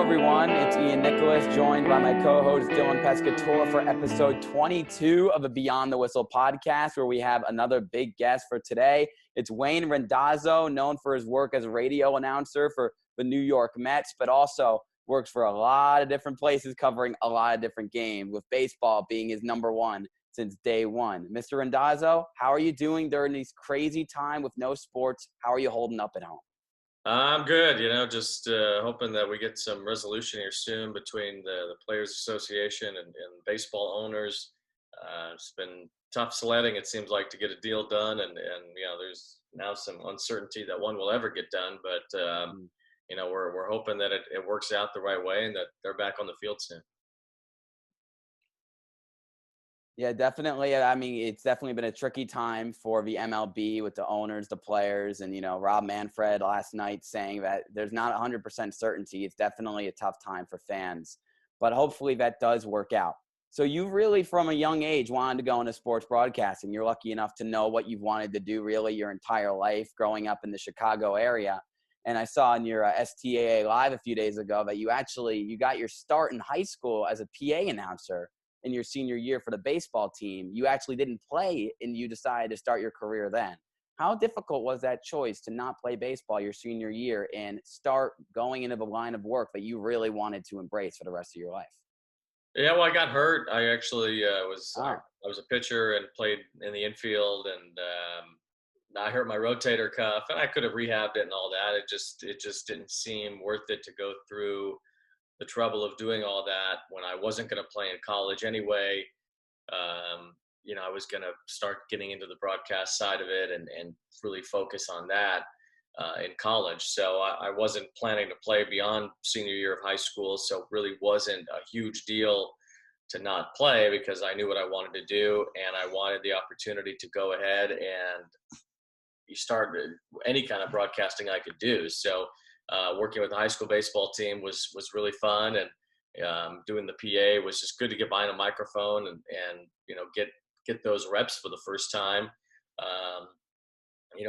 everyone. It's Ian Nicholas, joined by my co-host Dylan Pescatore for episode 22 of the Beyond the Whistle podcast, where we have another big guest for today. It's Wayne Randazzo, known for his work as a radio announcer for the New York Mets, but also works for a lot of different places, covering a lot of different games, with baseball being his number one since day one. Mr. Randazzo, how are you doing during this crazy time with no sports? How are you holding up at home? I'm good, just hoping that we get some resolution here soon between the Players Association and baseball owners. It's been tough sledding, it seems like, to get a deal done, and there's now some uncertainty that one will ever get done, but we're hoping that it works out the right way and that they're back on the field soon. Yeah, definitely. I mean, it's definitely been a tricky time for the MLB with the owners, the players, and, Rob Manfred last night saying that there's not 100% certainty. It's definitely a tough time for fans, but hopefully that does work out. So you really, from a young age, wanted to go into sports broadcasting. You're lucky enough to know what you've wanted to do really your entire life growing up in the Chicago area. And I saw in your STAA Live a few days ago that you got your start in high school as a PA announcer in your senior year for the baseball team. You actually didn't play, and you decided to start your career then. How difficult was that choice to not play baseball your senior year and start going into the line of work that you really wanted to embrace for the rest of your life? Yeah, well, I got hurt. I actually I was a pitcher and played in the infield, and I hurt my rotator cuff, and I could have rehabbed it and all that. It just didn't seem worth it to go through the trouble of doing all that when I wasn't going to play in college anyway. I was going to start getting into the broadcast side of it and really focus on that in college. So I wasn't planning to play beyond senior year of high school. So it really wasn't a huge deal to not play because I knew what I wanted to do, and I wanted the opportunity to go ahead and start any kind of broadcasting I could do. So working with the high school baseball team was really fun, and doing the PA was just good to get behind a microphone and get those reps for the first time.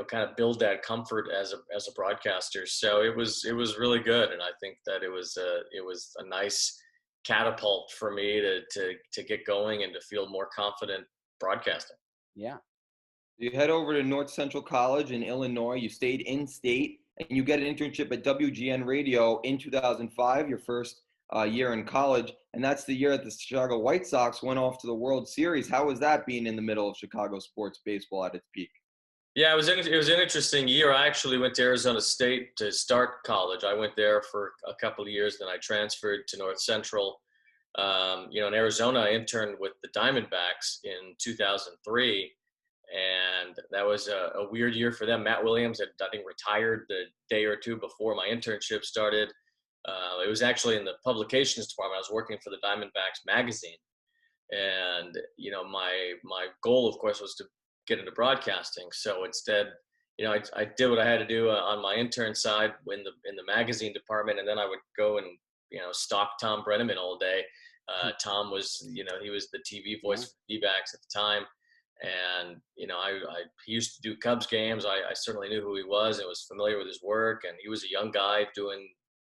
Kind of build that comfort as a broadcaster. So it was really good, and I think that it was a nice catapult for me to get going and to feel more confident broadcasting. Yeah. You head over to North Central College in Illinois. You stayed in state, and you get an internship at WGN Radio in 2005, your first year in college. And that's the year that the Chicago White Sox went off to the World Series. How was that, being in the middle of Chicago sports baseball at its peak? Yeah, it was an interesting year. I actually went to Arizona State to start college. I went there for a couple of years, then I transferred to North Central. In Arizona, I interned with the Diamondbacks in 2003. And that was a weird year for them. Matt Williams had, I think, retired the day or two before my internship started. It was actually in the publications department. I was working for the Diamondbacks magazine. And, my goal, of course, was to get into broadcasting. So instead, I did what I had to do on my intern side in the magazine department. And then I would go and, stalk Tom Brenneman all day. Tom was, he was the TV voice for the D-backs at the time. And, he used to do Cubs games. I certainly knew who he was and was familiar with his work. And he was a young guy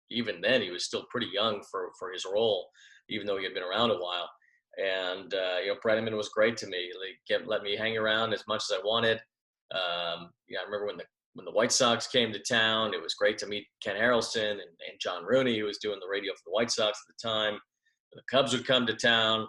even then, he was still pretty young for his role, even though he had been around a while. And, Brenneman was great to me. Let me hang around as much as I wanted. I remember when the White Sox came to town, it was great to meet Ken Harrelson and John Rooney, who was doing the radio for the White Sox at the time. When the Cubs would come to town,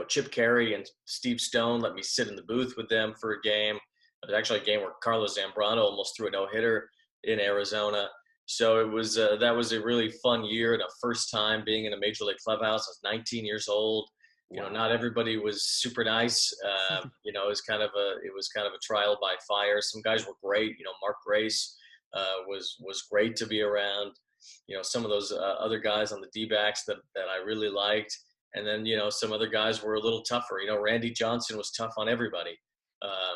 Chip Carey and Steve Stone let me sit in the booth with them for a game. It was actually a game where Carlos Zambrano almost threw a no-hitter in Arizona. So it was that was a really fun year and a first time being in a major league clubhouse. I was 19 years old. Wow. Not everybody was super nice. It was kind of a trial by fire. Some guys were great. Mark Grace was great to be around. Some of those other guys on the D-backs that I really liked. And then, some other guys were a little tougher. Randy Johnson was tough on everybody.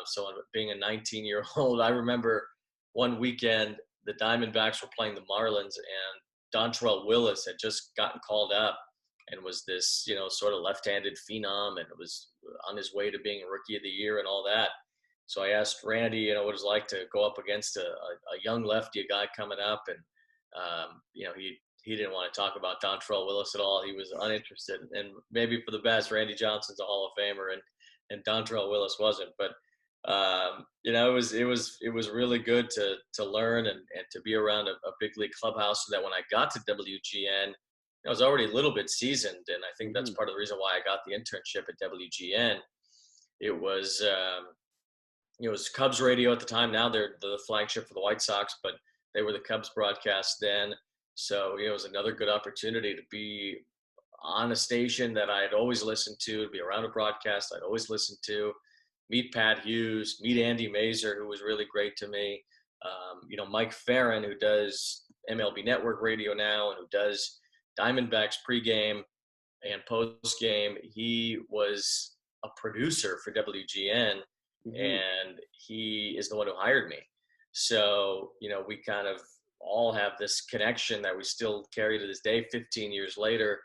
So being a 19-year-old, I remember one weekend the Diamondbacks were playing the Marlins, and Dontrell Willis had just gotten called up and was this, sort of left-handed phenom, and was on his way to being a Rookie of the Year and all that. So I asked Randy, what it was like to go up against a young lefty, a guy coming up, and he he didn't want to talk about Dontrell Willis at all. He was uninterested, and maybe for the best. Randy Johnson's a Hall of Famer, and Dontrell Willis wasn't. But it was really good to learn and to be around a big league clubhouse, so that when I got to WGN, I was already a little bit seasoned, and I think that's part of the reason why I got the internship at WGN. It was Cubs radio at the time. Now they're the flagship for the White Sox, but they were the Cubs broadcast then. So it was another good opportunity to be on a station that I had always listened to be around a broadcast I'd always listened to, meet Pat Hughes, meet Andy Mazer, who was really great to me. Mike Farron, who does MLB Network radio now and who does Diamondbacks pregame and postgame. He was a producer for WGN, and he is the one who hired me. So, we kind of all have this connection that we still carry to this day, 15 years later.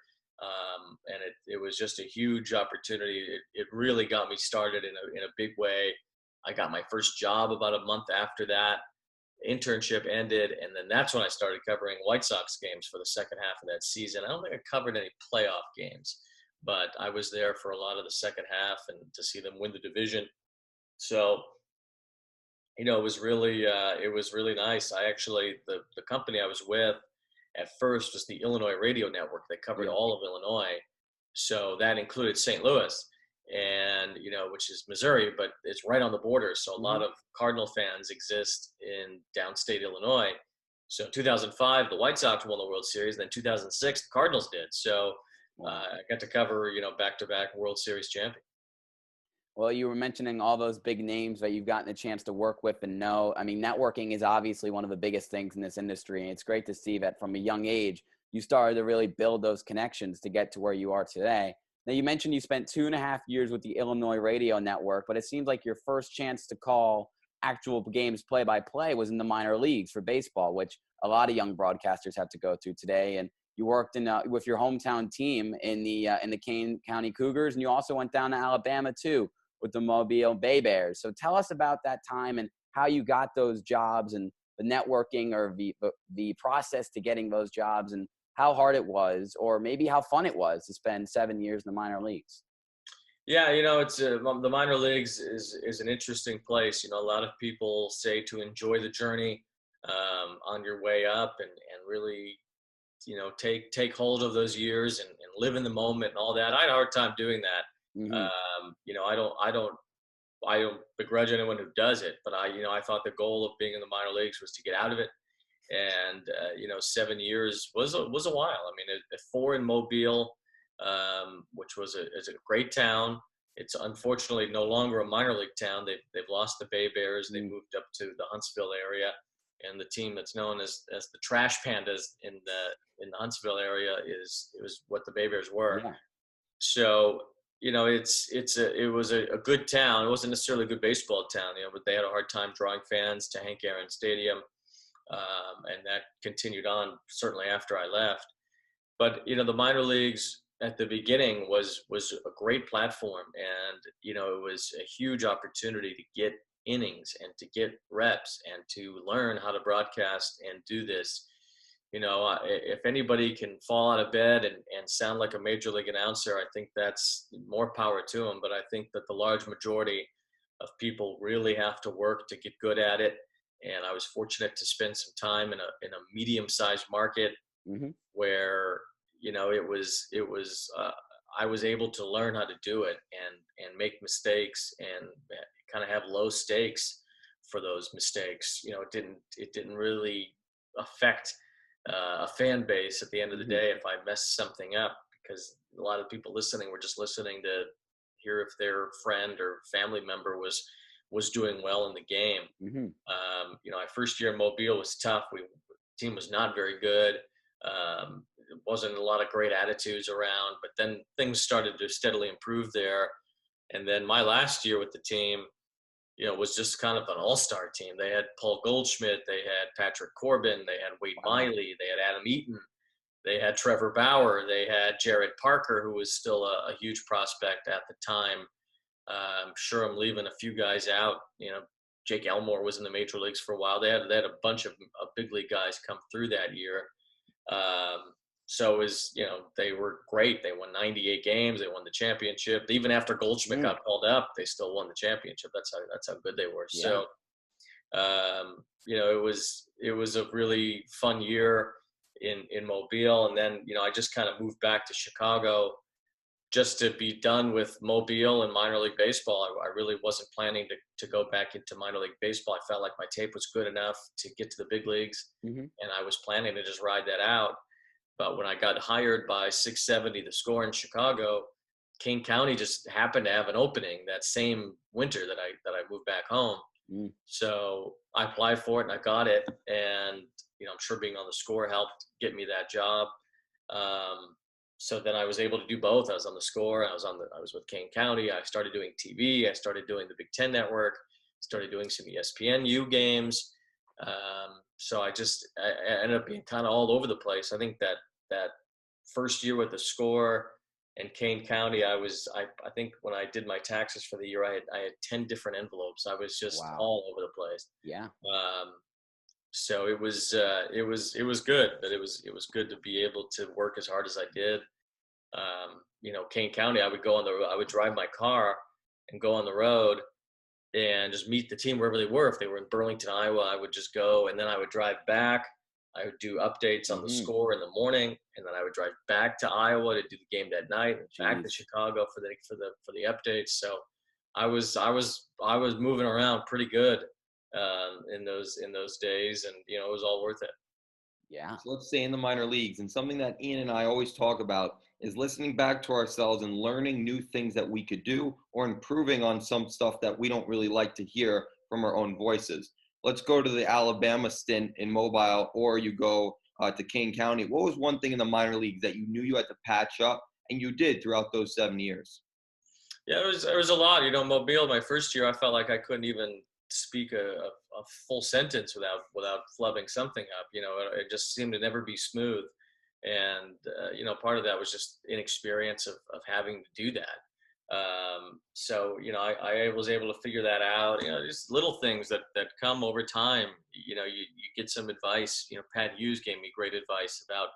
And it was just a huge opportunity. It really got me started in a big way. I got my first job about a month after that. Internship ended, and then that's when I started covering White Sox games for the second half of that season. I don't think I covered any playoff games, but I was there for a lot of the second half and to see them win the division. So, it was really nice. I actually, the company I was with at first was the Illinois Radio Network. They covered all of Illinois. So that included St. Louis and, which is Missouri, but it's right on the border. So a lot of Cardinal fans exist in downstate Illinois. So in 2005, the White Sox won the World Series. Then 2006, the Cardinals did. So I got to cover, back-to-back World Series champion. Well, you were mentioning all those big names that you've gotten a chance to work with and know. I mean, networking is obviously one of the biggest things in this industry. And it's great to see that from a young age, you started to really build those connections to get to where you are today. Now, you mentioned you spent 2.5 years with the Illinois Radio Network, but it seems like your first chance to call actual games play-by-play was in the minor leagues for baseball, which a lot of young broadcasters have to go through today. And you worked with your hometown team in the Kane County Cougars, and you also went down to Alabama too, with the Mobile Bay Bears. So tell us about that time and how you got those jobs and the networking or the process to getting those jobs and how hard it was, or maybe how fun it was to spend 7 years in the minor leagues. Yeah, it's the minor leagues is an interesting place. A lot of people say to enjoy the journey on your way up and really, take hold of those years and live in the moment and all that. I had a hard time doing that. I don't begrudge anyone who does it, but I thought the goal of being in the minor leagues was to get out of it. And, 7 years was a while. I mean, 4 in Mobile, which is a great town. It's unfortunately no longer a minor league town. They've lost the Bay Bears. They moved up to the Huntsville area, and the team that's known as the Trash Pandas in the Huntsville area is what the Bay Bears were. Yeah. So, it was a good town. It wasn't necessarily a good baseball town, but they had a hard time drawing fans to Hank Aaron Stadium. And that continued on certainly after I left. But, the minor leagues at the beginning was a great platform. And, it was a huge opportunity to get innings and to get reps and to learn how to broadcast and do this. If anybody can fall out of bed and sound like a major league announcer, I think that's more power to them. But I think that the large majority of people really have to work to get good at it. And I was fortunate to spend some time in a medium-sized market where, I was able to learn how to do it and make mistakes and kind of have low stakes for those mistakes. It didn't really affect a fan base at the end of the day if I messed something up, because a lot of people listening were just listening to hear if their friend or family member was doing well in the game. My first year in Mobile was tough. The team was not very good. There wasn't a lot of great attitudes around, but then things started to steadily improve there. And then my last year with the team, was just kind of an all-star team. They had Paul Goldschmidt, they had Patrick Corbin, they had Wade Miley, they had Adam Eaton, they had Trevor Bauer, they had Jared Parker, who was still a huge prospect at the time. I'm sure I'm leaving a few guys out. Jake Elmore was in the major leagues for a while. They had a bunch of big league guys come through that year. So it was, they were great. They won 98 games. They won the championship. Even after Goldschmidt got called up, they still won the championship. That's how good they were. Yeah. So, it was a really fun year in Mobile. And then, I just kind of moved back to Chicago just to be done with Mobile and minor league baseball. I really wasn't planning to go back into minor league baseball. I felt like my tape was good enough to get to the big leagues, and I was planning to just ride that out. But when I got hired by 670 The Score in Chicago, Kane County just happened to have an opening that same winter that I moved back home. So I applied for it and I got it. And, I'm sure being on The Score helped get me that job. So then I was able to do both. I was on The Score. I was with Kane County. I started doing TV. I started doing the Big Ten Network. Started doing some ESPNU games. So I ended up being kind of all over the place. I think that first year with The Score and Kane County, I think when I did my taxes for the year, I had 10 different envelopes. I was just all over the place. Yeah. So it was good, but it was good to be able to work as hard as I did. Kane County, I would drive my car and go on the road and just meet the team wherever they were. If they were in Burlington, Iowa, I would just go, and then I would drive back. I would do updates on The Score in the morning, and then I would drive back to Iowa to do the game that night, and back to Chicago for the updates. So I was moving around pretty good in those days, and it was all worth it. Yeah. So let's say in the minor leagues, and something that Ian and I always talk about is listening back to ourselves and learning new things that we could do, or improving on some stuff that we don't really like to hear from our own voices. Let's go to the Alabama stint in Mobile, or you go to Kane County. What was one thing in the minor leagues that you knew you had to patch up, and you did throughout those 7 years? Yeah, there was a lot. Mobile, my first year, I felt like I couldn't even speak a full sentence without flubbing something up. It just seemed to never be smooth. And, part of that was just inexperience of having to do that. So, I was able to figure that out. Just little things that come over time. You get some advice. Pat Hughes gave me great advice about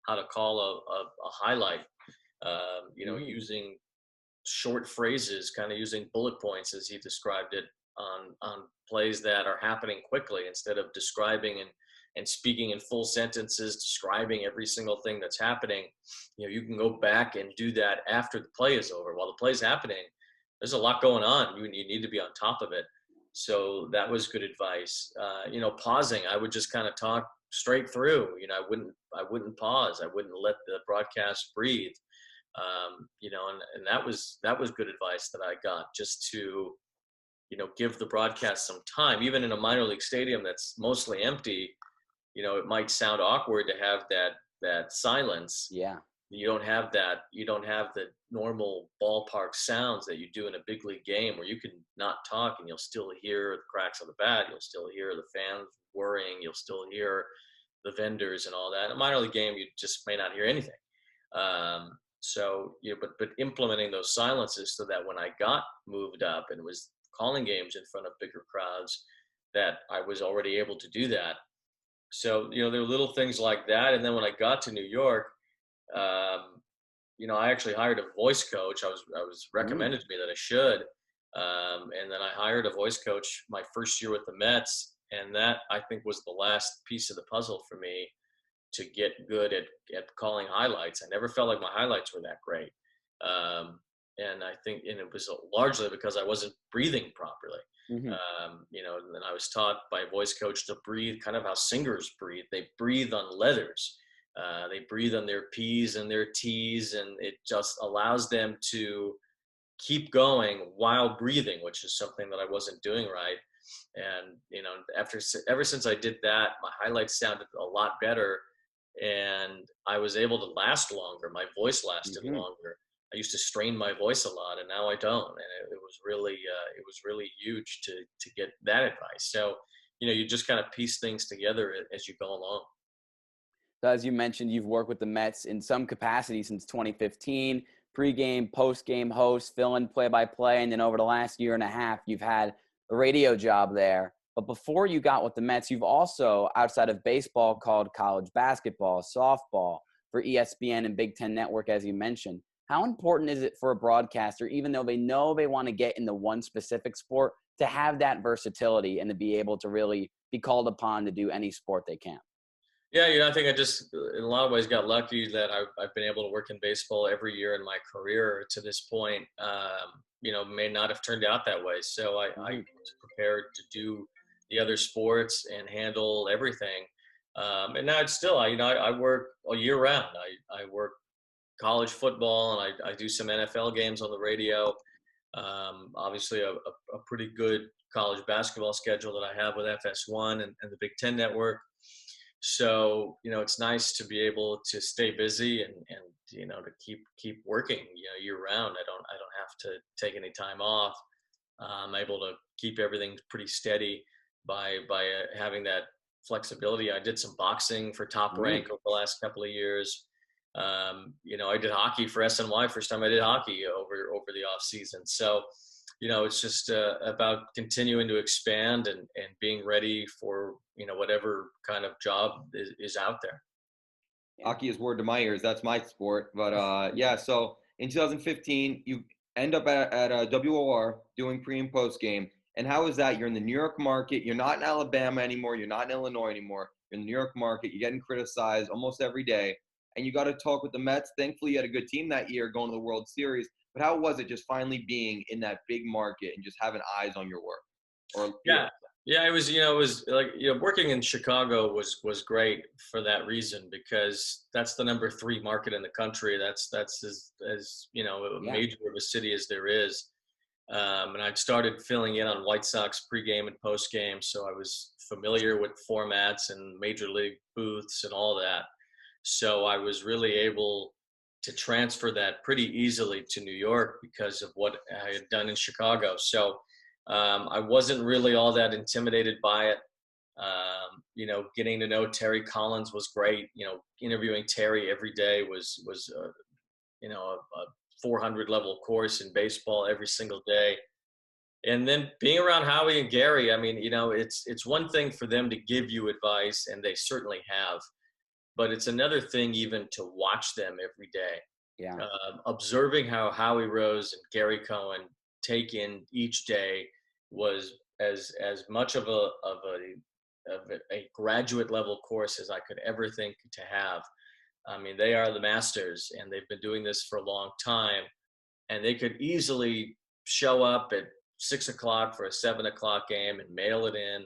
how to call a highlight, using short phrases, kind of using bullet points, as he described it, on plays that are happening quickly, instead of describing and speaking in full sentences, describing every single thing that's happening. You can go back and do that after the play is over. While the play's happening, there's a lot going on. You need to be on top of it. So that was good advice. Pausing, I would just kind of talk straight through. I wouldn't pause. I wouldn't let the broadcast breathe. And that was good advice that I got, just to, give the broadcast some time. Even in a minor league stadium that's mostly empty, it might sound awkward to have that silence. Yeah. You don't have that. You don't have the normal ballpark sounds that you do in a big league game, where you can not talk and you'll still hear the cracks of the bat. You'll still hear the fans worrying. You'll still hear the vendors and all that. In a minor league game, you just may not hear anything. But implementing those silences so that when I got moved up and was calling games in front of bigger crowds, that I was already able to do that. So, there were little things like that. And then when I got to New York, I actually hired a voice coach. I was recommended to me that I should. And then I hired a voice coach my first year with the Mets. And that, I think, was the last piece of the puzzle for me to get good at calling highlights. I never felt like my highlights were that great. And I think, and it was largely because I wasn't breathing properly. And then I was taught by a voice coach to breathe kind of how singers breathe. They breathe on leathers. They breathe on their P's and their T's, and it just allows them to keep going while breathing, which is something that I wasn't doing right. And, ever since I did that, my highlights sounded a lot better, and I was able to last longer. My voice lasted longer. I used to strain my voice a lot, and now I don't. And it was really huge to get that advice. So, you just kind of piece things together as you go along. So as you mentioned, you've worked with the Mets in some capacity since 2015, pregame, postgame host, fill-in play-by-play, and then over the last year and a half, you've had a radio job there. But before you got with the Mets, you've also, outside of baseball, called college basketball, softball for ESPN and Big Ten Network, as you mentioned. How important is it for a broadcaster, even though they know they want to get into one specific sport, to have that versatility and to be able to really be called upon to do any sport they can? Yeah, I think I just, in a lot of ways, got lucky that I've been able to work in baseball every year in my career to this point. May not have turned out that way. So I was prepared to do the other sports and handle everything. And now it's still, I work all year round. I work college football, and I do some NFL games on the radio. Obviously, a pretty good college basketball schedule that I have with FS1 and the Big Ten Network. So, it's nice to be able to stay busy and to keep working, year round. I don't have to take any time off. I'm able to keep everything pretty steady by having that flexibility. I did some boxing for Top Rank over the last couple of years. I did hockey for SNY. First time I did hockey over the off season. So, it's just about continuing to expand and being ready for, whatever kind of job is out there. Hockey is word to my ears. That's my sport. But so in 2015, you end up at WOR doing pre and post game. And how is that? You're in the New York market. You're not in Alabama anymore. You're not in Illinois anymore. You're in the New York market. You're getting criticized almost every day. And you got to talk with the Mets. Thankfully, you had a good team that year going to the World Series. But how was it just finally being in that big market and just having eyes on your work? It was like, working in Chicago was great for that reason, because that's the number 3 market in the country. That's as major of a city as there is. And I'd started filling in on White Sox pregame and postgame, so I was familiar with formats and major league booths and all that. So I was really able to transfer that pretty easily to New York because of what I had done in Chicago. So I wasn't really all that intimidated by it. Getting to know Terry Collins was great. Interviewing Terry every day was a 400 level course in baseball every single day. And then being around Howie and Gary, it's one thing for them to give you advice, and they certainly have. But it's another thing even to watch them every day. Yeah. Observing how Howie Rose and Gary Cohen take in each day was as much of a graduate level course as I could ever think to have. They are the masters, and they've been doing this for a long time, and they could easily show up at 6 o'clock for a 7 o'clock game and mail it in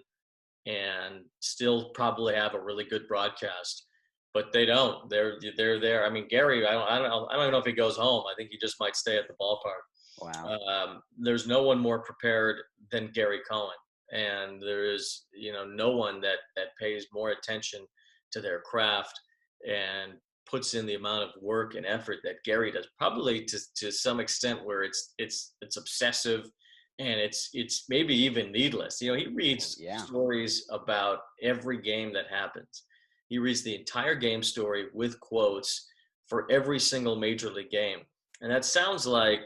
and still probably have a really good broadcast. But they don't. They're there. Gary, I don't even know if he goes home. I think he just might stay at the ballpark. Wow. There's no one more prepared than Gary Cohen, and there is no one that pays more attention to their craft and puts in the amount of work and effort that Gary does. Probably to some extent where it's obsessive, and it's maybe even needless. He reads stories about every game that happens. He reads the entire game story with quotes for every single major league game. And that sounds like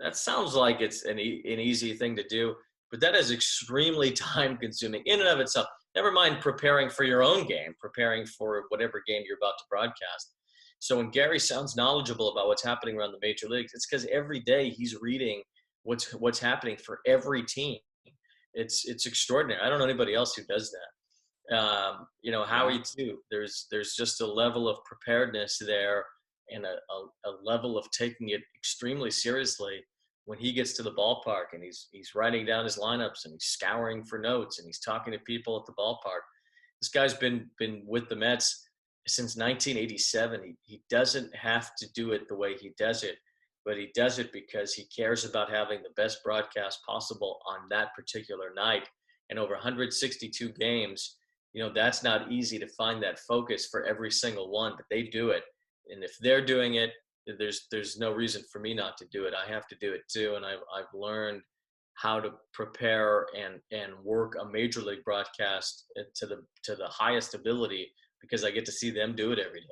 it's an easy thing to do, but that is extremely time consuming in and of itself. Never mind preparing for your own game, preparing for whatever game you're about to broadcast. So when Gary sounds knowledgeable about what's happening around the major leagues, it's because every day he's reading what's happening for every team. It's extraordinary. I don't know anybody else who does that. Howie too. There's just a level of preparedness there, and a level of taking it extremely seriously when he gets to the ballpark, and he's writing down his lineups, and he's scouring for notes, and he's talking to people at the ballpark. This guy's been with the Mets since 1987. He doesn't have to do it the way he does it, but he does it because he cares about having the best broadcast possible on that particular night. And over 162 games, that's not easy to find that focus for every single one, but they do it. And if they're doing it, there's no reason for me not to do it. I have to do it too. And I've learned how to prepare and work a major league broadcast to the highest ability, because I get to see them do it every day.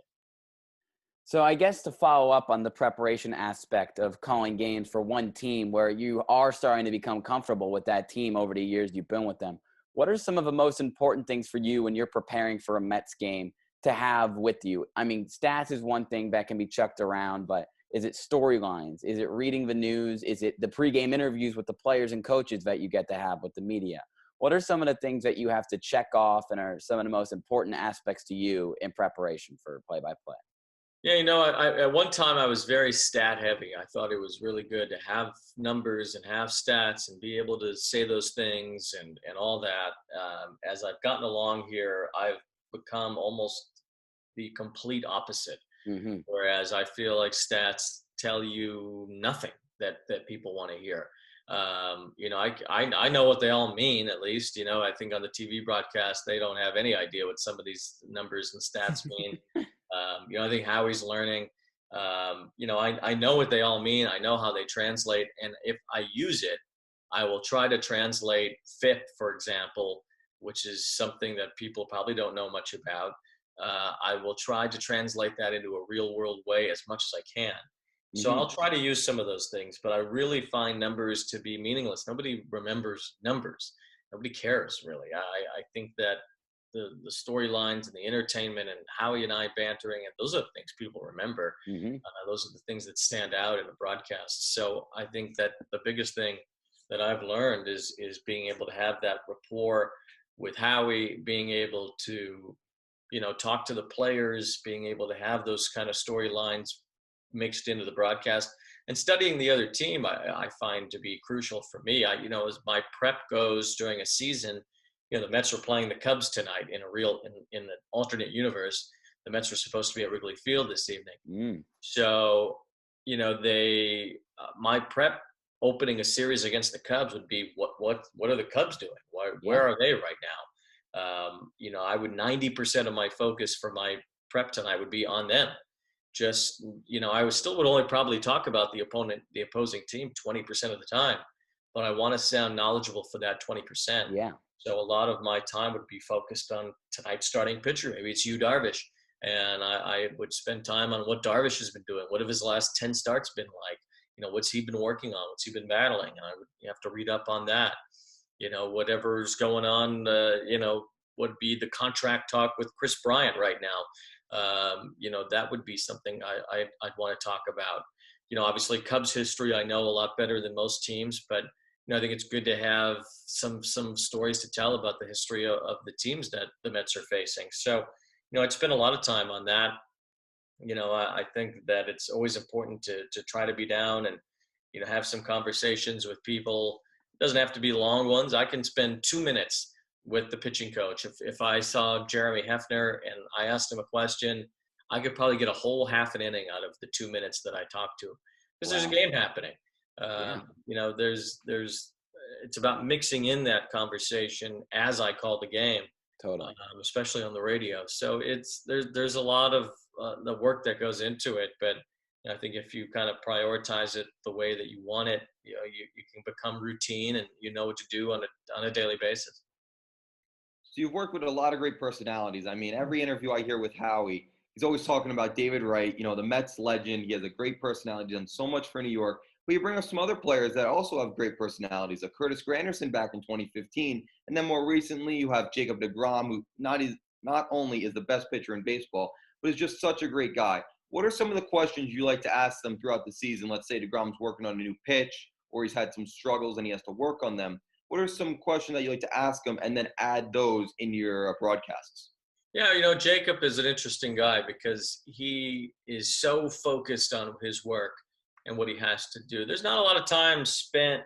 So I guess to follow up on the preparation aspect of calling games for one team where you are starting to become comfortable with that team over the years you've been with them, what are some of the most important things for you when you're preparing for a Mets game to have with you? I mean, stats is one thing that can be chucked around, but is it storylines? Is it reading the news? Is it the pregame interviews with the players and coaches that you get to have with the media? What are some of the things that you have to check off and are some of the most important aspects to you in preparation for play-by-play? Yeah, I at one time I was very stat heavy. I thought it was really good to have numbers and have stats and be able to say those things and all that. As I've gotten along here, I've become almost the complete opposite. Mm-hmm. Whereas I feel like stats tell you nothing that people want to hear. I know what they all mean, at least. I think on the TV broadcast, they don't have any idea what some of these numbers and stats mean. I think Howie's learning. I know what they all mean. I know how they translate. And if I use it, I will try to translate FIP, for example, which is something that people probably don't know much about. I will try to translate that into a real world way as much as I can. So I'll try to use some of those things, but I really find numbers to be meaningless. Nobody remembers numbers. Nobody cares, really. I think that the storylines and the entertainment and Howie and I bantering, and those are the things people remember. Those are the things that stand out in the broadcast. So I think that the biggest thing that I've learned is being able to have that rapport with Howie, being able to, talk to the players, being able to have those kind of storylines mixed into the broadcast, and studying the other team. I find to be crucial for me. As my prep goes during a season, the Mets are playing the Cubs tonight in an alternate universe. The Mets were supposed to be at Wrigley Field this evening. So, my prep opening a series against the Cubs would be what are the Cubs doing? Where are they right now? I would 90% of my focus for my prep tonight would be on them. Just, I would only probably talk about the opposing team 20% of the time, but I want to sound knowledgeable for that 20%. Yeah. So a lot of my time would be focused on tonight's starting pitcher. Maybe it's Yu Darvish. And I would spend time on what Darvish has been doing. What have his last 10 starts been like? What's he been working on? What's he been battling? And you have to read up on that. Whatever's going on, would be the contract talk with Chris Bryant right now. That would be something I'd want to talk about. Obviously Cubs history, I know a lot better than most teams, but I think it's good to have some stories to tell about the history of the teams that the Mets are facing. So, I'd spend a lot of time on that. I think that it's always important to try to be down and, have some conversations with people. It doesn't have to be long ones. I can spend 2 minutes with the pitching coach. If I saw Jeremy Hefner and I asked him a question, I could probably get a whole half an inning out of the 2 minutes that I talked to him, because there's a game happening. It's about mixing in that conversation as I call the game, totally, especially on the radio. So there's a lot of the work that goes into it, but I think if you kind of prioritize it the way that you want it, you can become routine and you know what to do on a daily basis. So you've worked with a lot of great personalities. I mean, every interview I hear with Howie, he's always talking about David Wright, the Mets legend. He has a great personality, done so much for New York. But you bring up some other players that also have great personalities, like Curtis Granderson back in 2015. And then more recently, you have Jacob deGrom, who not only is the best pitcher in baseball, but is just such a great guy. What are some of the questions you like to ask them throughout the season? Let's say deGrom's working on a new pitch, or he's had some struggles and he has to work on them. What are some questions that you like to ask him and then add those in your broadcasts? Yeah, Jacob is an interesting guy because he is so focused on his work and what he has to do. There's not a lot of time spent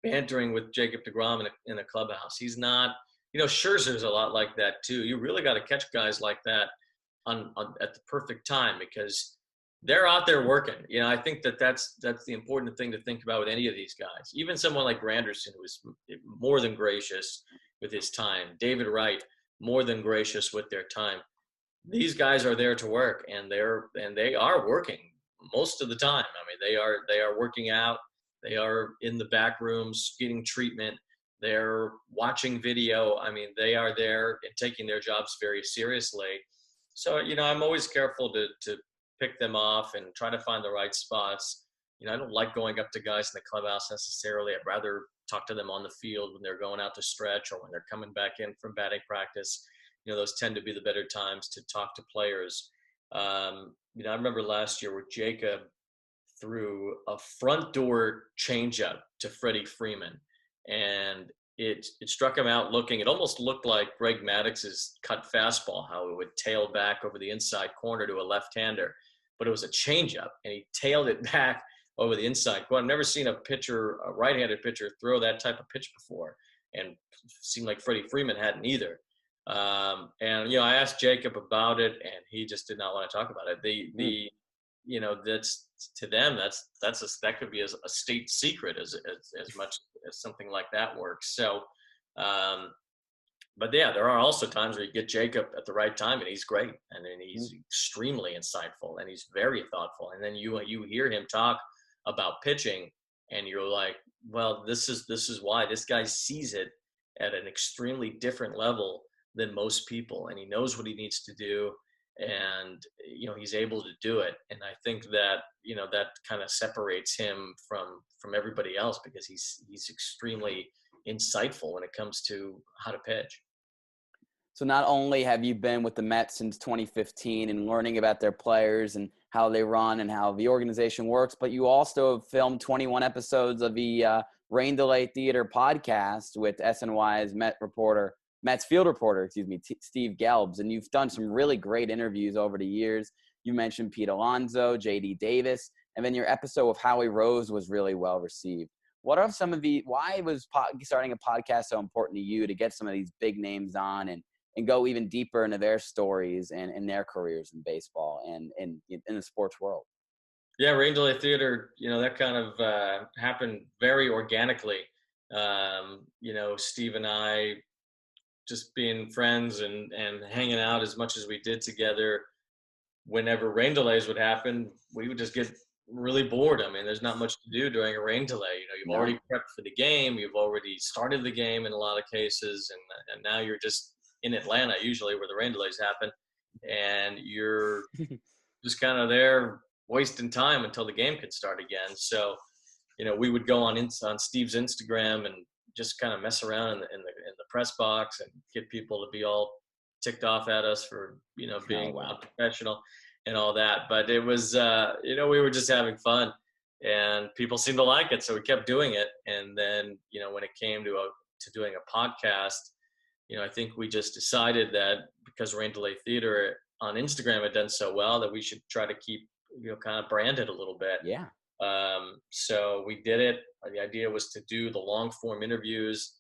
bantering with Jacob deGrom in a clubhouse. He's not, Scherzer's a lot like that too. You really got to catch guys like that at the perfect time, because they're out there working. I think that's the important thing to think about with any of these guys. Even someone like Granderson, who is more than gracious with his time. David Wright, more than gracious with their time. These guys are there to work, and they are working most of the time. I mean, they are working out. They are in the back rooms getting treatment. They're watching video. I mean, they are there and taking their jobs very seriously. So, I'm always careful to pick them off and try to find the right spots. I don't like going up to guys in the clubhouse necessarily. I'd rather talk to them on the field when they're going out to stretch or when they're coming back in from batting practice. Those tend to be the better times to talk to players. I remember last year where Jacob threw a front door changeup to Freddie Freeman, and it struck him out looking. It almost looked like Greg Maddox's cut fastball, how it would tail back over the inside corner to a left-hander, but it was a changeup, and he tailed it back over the inside corner. I've never seen a right-handed pitcher, throw that type of pitch before, and it seemed like Freddie Freeman hadn't either. I asked Jacob about it, and he just did not want to talk about it. That's to them, that could be a state secret as much as something like that works. So, but yeah, there are also times where you get Jacob at the right time, and he's great, and then he's extremely insightful, and he's very thoughtful. And then you hear him talk about pitching, and you're like, well, this is why this guy sees it at an extremely different level than most people, and he knows what he needs to do, and he's able to do it. And I think that that kind of separates him from everybody else, because he's extremely insightful when it comes to how to pitch. So not only have you been with the Mets since 2015 and learning about their players and how they run and how the organization works, but you also have filmed 21 episodes of the Rain Delay Theater podcast with SNY's Mets field reporter, Steve Gelbs. And you've done some really great interviews over the years. You mentioned Pete Alonso, J.D. Davis, and then your episode with Howie Rose was really well received. What are some of why was starting a podcast so important to you to get some of these big names on and go even deeper into their stories and their careers in baseball and in the sports world? Yeah, Rain Delay Theater, that kind of happened very organically. Steve and I, just being friends and hanging out as much as we did together, whenever rain delays would happen, we would just get really bored. I mean, there's not much to do during a rain delay. You've already prepped for the game. You've already started the game in a lot of cases. And now you're just in Atlanta, usually, where the rain delays happen. And you're just kind of there wasting time until the game could start again. So, we would go on Steve's Instagram and just kind of mess around in the press box and get people to be all ticked off at us for, being unprofessional and all that. But it was, we were just having fun, and people seemed to like it. So we kept doing it. And then, when it came to doing a podcast, I think we just decided that because Rain Delay Theater on Instagram had done so well, that we should try to keep, kind of brand it a little bit. Yeah. So we did it. The idea was to do the long form interviews,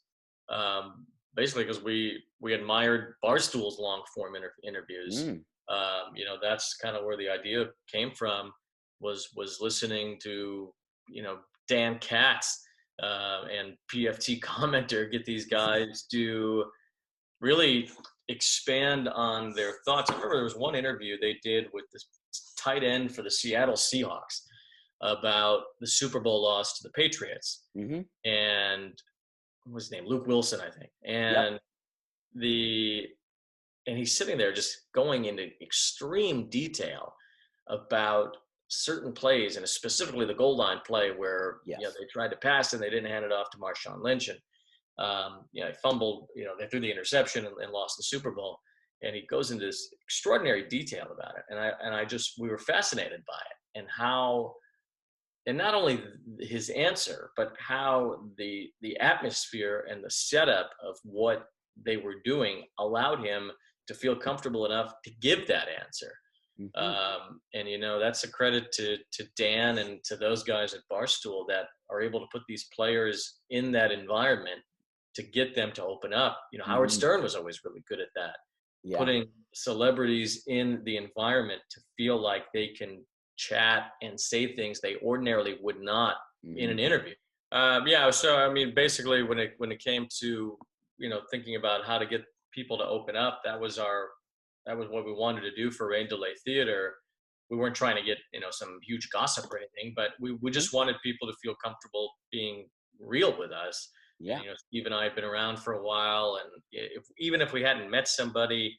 basically because we admired Barstool's long form interviews. That's kind of where the idea came from, was listening to, Dan Katz and PFT commenter, get these guys to really expand on their thoughts. I remember there was one interview they did with this tight end for the Seattle Seahawks about the Super Bowl loss to the Patriots. And what was his name? Luke Wilson, I think. And and he's sitting there just going into extreme detail about certain plays, and specifically the goal line play where they tried to pass and they didn't hand it off to Marshawn Lynch, and he fumbled, they threw the interception and lost the Super Bowl. And he goes into this extraordinary detail about it. And we were fascinated by it, and not only his answer, but how the atmosphere and the setup of what they were doing allowed him to feel comfortable enough to give that answer. And that's a credit to Dan and to those guys at Barstool that are able to put these players in that environment to get them to open up. Howard Stern was always really good at that. Putting celebrities in the environment to feel like they can chat and say things they ordinarily would not in an interview. So I mean, basically, when it came to thinking about how to get people to open up, that was what we wanted to do for Rain Delay Theater. We weren't trying to get some huge gossip or anything, but we just wanted people to feel comfortable being real with us. Yeah. Steve and I had been around for a while, and even if we hadn't met somebody,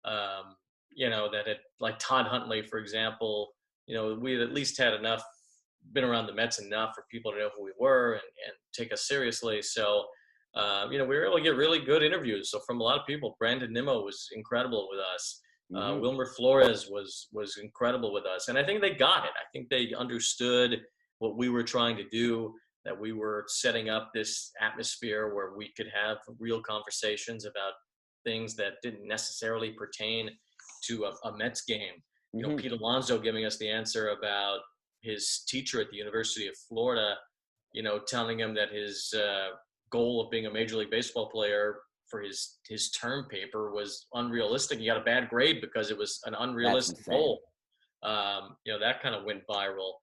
that had, like Todd Huntley, for example, we had at least had enough been around the Mets enough for people to know who we were and take us seriously. So, we were able to get really good interviews. So from a lot of people, Brandon Nimmo was incredible with us. Wilmer Flores was incredible with us. And I think they got it. I think they understood what we were trying to do, that we were setting up this atmosphere where we could have real conversations about things that didn't necessarily pertain to a Mets game. Pete Alonso giving us the answer about his teacher at the University of Florida, telling him that his goal of being a Major League Baseball player for his term paper was unrealistic. He got a bad grade because it was an unrealistic goal. That kind of went viral.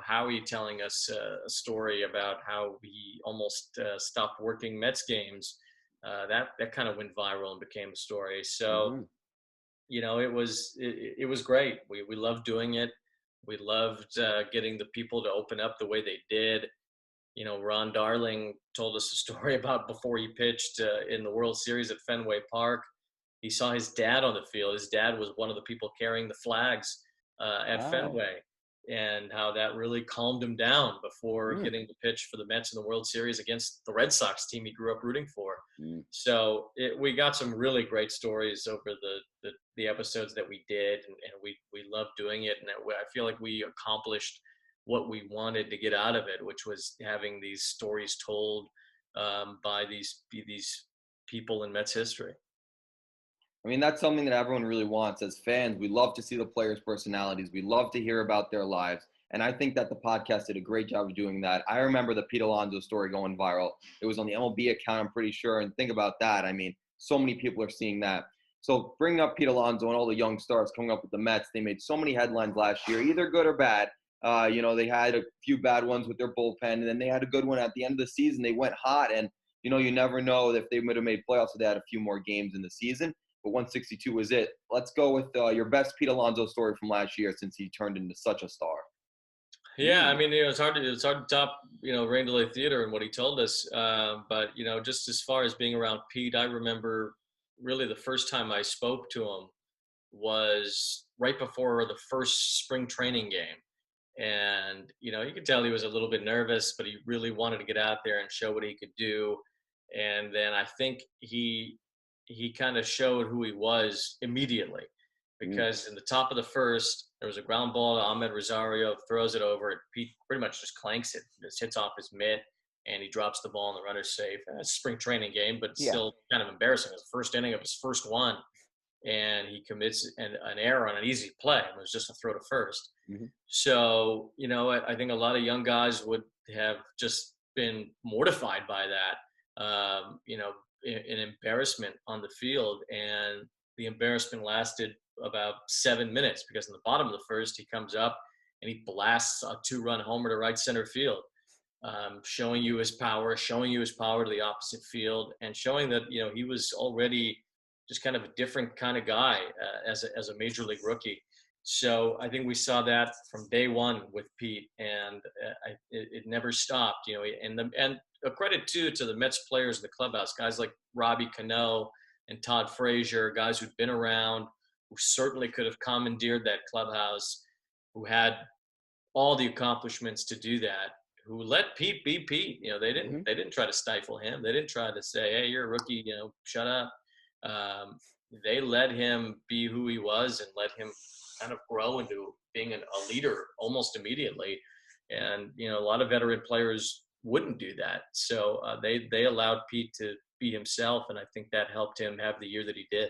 Howie telling us a story about how he almost stopped working Mets games. That kind of went viral and became a story. So, it was great. We loved doing it. We loved getting the people to open up the way they did. Ron Darling told us a story about before he pitched in the World Series at Fenway Park. He saw his dad on the field. His dad was one of the people carrying the flags at Fenway, and how that really calmed him down before getting to pitch for the Mets in the World Series against the Red Sox team he grew up rooting for. So we got some really great stories over the episodes that we did, and we loved doing it. And I feel like we accomplished what we wanted to get out of it, which was having these stories told by these people in Mets history. I mean, that's something that everyone really wants as fans. We love to see the players' personalities. We love to hear about their lives. And I think that the podcast did a great job of doing that. I remember the Pete Alonso story going viral. It was on the MLB account, I'm pretty sure. And think about that. I mean, so many people are seeing that. So bringing up Pete Alonso and all the young stars coming up with the Mets, they made so many headlines last year, either good or bad. They had a few bad ones with their bullpen, and then they had a good one at the end of the season. They went hot, and, you never know if they would have made playoffs if they had a few more games in the season. But 162 was it. Let's go with your best Pete Alonso story from last year, since he turned into such a star. Yeah, I mean, it's hard to top, Rain Delay Theater and what he told us. But, just as far as being around Pete, I remember really the first time I spoke to him was right before the first spring training game. And, you could tell he was a little bit nervous, but he really wanted to get out there and show what he could do. And then I think he kind of showed who he was immediately, because in the top of the first, there was a ground ball to Ahmed Rosario, throws it over it. Pete pretty much just clanks it, just hits off his mitt, and he drops the ball and the runner's safe. And it's a spring training game, but still kind of embarrassing. It was the first inning of his first one, and he commits an error on an easy play. It was just a throw to first. So, I think a lot of young guys would have just been mortified by that, an embarrassment on the field. And the embarrassment lasted about 7 minutes, because in the bottom of the first, he comes up and he blasts a 2-run homer to right center field, showing you his power to the opposite field, and showing that, he was already just kind of a different kind of guy as a major league rookie. So I think we saw that from day one with Pete, and it never stopped, and a credit too to the Mets players in the clubhouse, guys like Robbie Cano and Todd Frazier, guys who'd been around, who certainly could have commandeered that clubhouse, who had all the accomplishments to do that, who let Pete be Pete. They didn't try to stifle him. They didn't try to say, hey, you're a rookie, shut up. They let him be who he was and let him kind of grow into being a leader almost immediately. And, a lot of veteran players wouldn't do that. So they allowed Pete to be himself, and I think that helped him have the year that he did.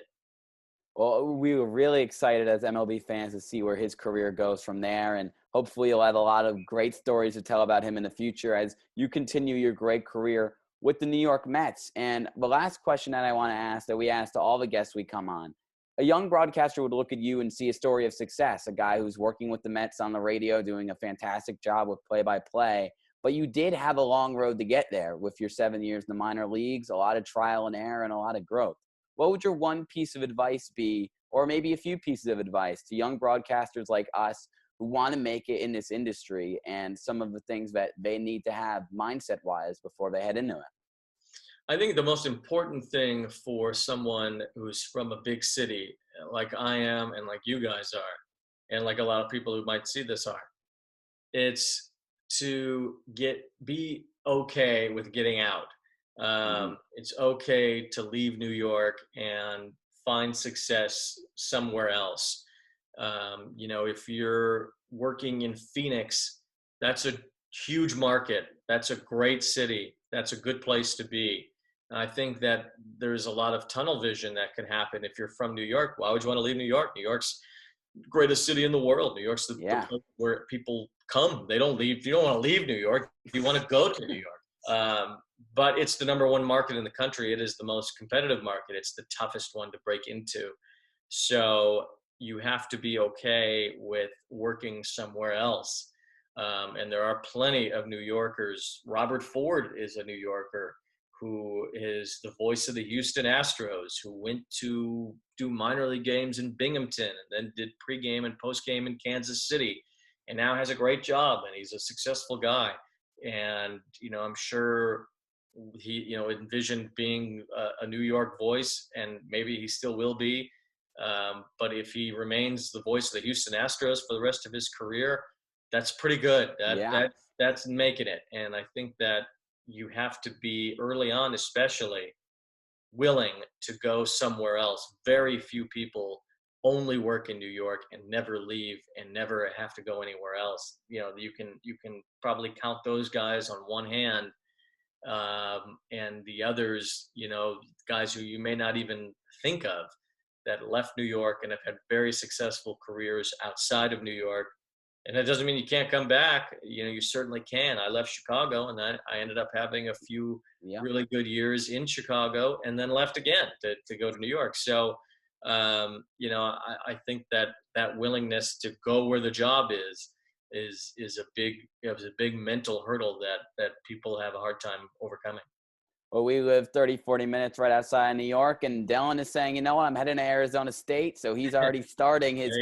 Well, we were really excited as MLB fans to see where his career goes from there, and hopefully you'll have a lot of great stories to tell about him in the future as you continue your great career with the New York Mets. And the last question that I want to ask, that we ask to all the guests we come on, a young broadcaster would look at you and see a story of success, a guy who's working with the Mets on the radio, doing a fantastic job with play-by-play. But you did have a long road to get there with your 7 years in the minor leagues, a lot of trial and error, and a lot of growth. What would your one piece of advice be, or maybe a few pieces of advice to young broadcasters like us who want to make it in this industry, and some of the things that they need to have mindset-wise before they head into it? I think the most important thing for someone who's from a big city, like I am and like you guys are, and like a lot of people who might see this are, It's to be okay with getting out. It's okay to leave New York and find success somewhere else. If you're working in Phoenix, that's a huge market. That's a great city. That's a good place to be. And I think that there's a lot of tunnel vision that can happen if you're from New York. Why would you want to leave New York? New York's the greatest city in the world. New York's the place where people come. They don't leave. You don't want to leave New York. You want to go to New York. But it's the number one market in the country. It is the most competitive market. It's the toughest one to break into. So you have to be okay with working somewhere else. And there are plenty of New Yorkers. Robert Ford is a New Yorker who is the voice of the Houston Astros, who went to do minor league games in Binghamton and then did pregame and postgame in Kansas City, and now has a great job, and he's a successful guy. And, I'm sure he, envisioned being a New York voice, and maybe he still will be. But if he remains the voice of the Houston Astros for the rest of his career, that's pretty good. That's making it. And I think that you have to be early on, especially, willing to go somewhere else. Very few people only work in New York and never leave and never have to go anywhere else. You can probably count those guys on one hand. And the others, guys who you may not even think of that left New York and have had very successful careers outside of New York. And that doesn't mean you can't come back. You certainly can. I left Chicago, and then I ended up having a few really good years in Chicago, and then left again to go to New York. So, I think that willingness to go where the job is a big mental hurdle that people have a hard time overcoming. Well, we live 30, 40 minutes right outside of New York, and Dylan is saying, I'm heading to Arizona State, so he's already starting his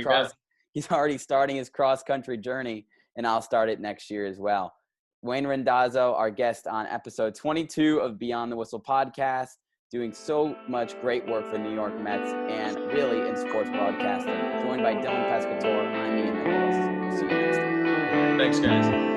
cross-country journey, and I'll start it next year as well. Wayne Randazzo, our guest on episode 22 of Beyond the Whistle podcast, doing so much great work for the New York Mets and really in sports broadcasting. Joined by Dylan Pescatore, I'm Nicholas. See you next time. Thanks, guys.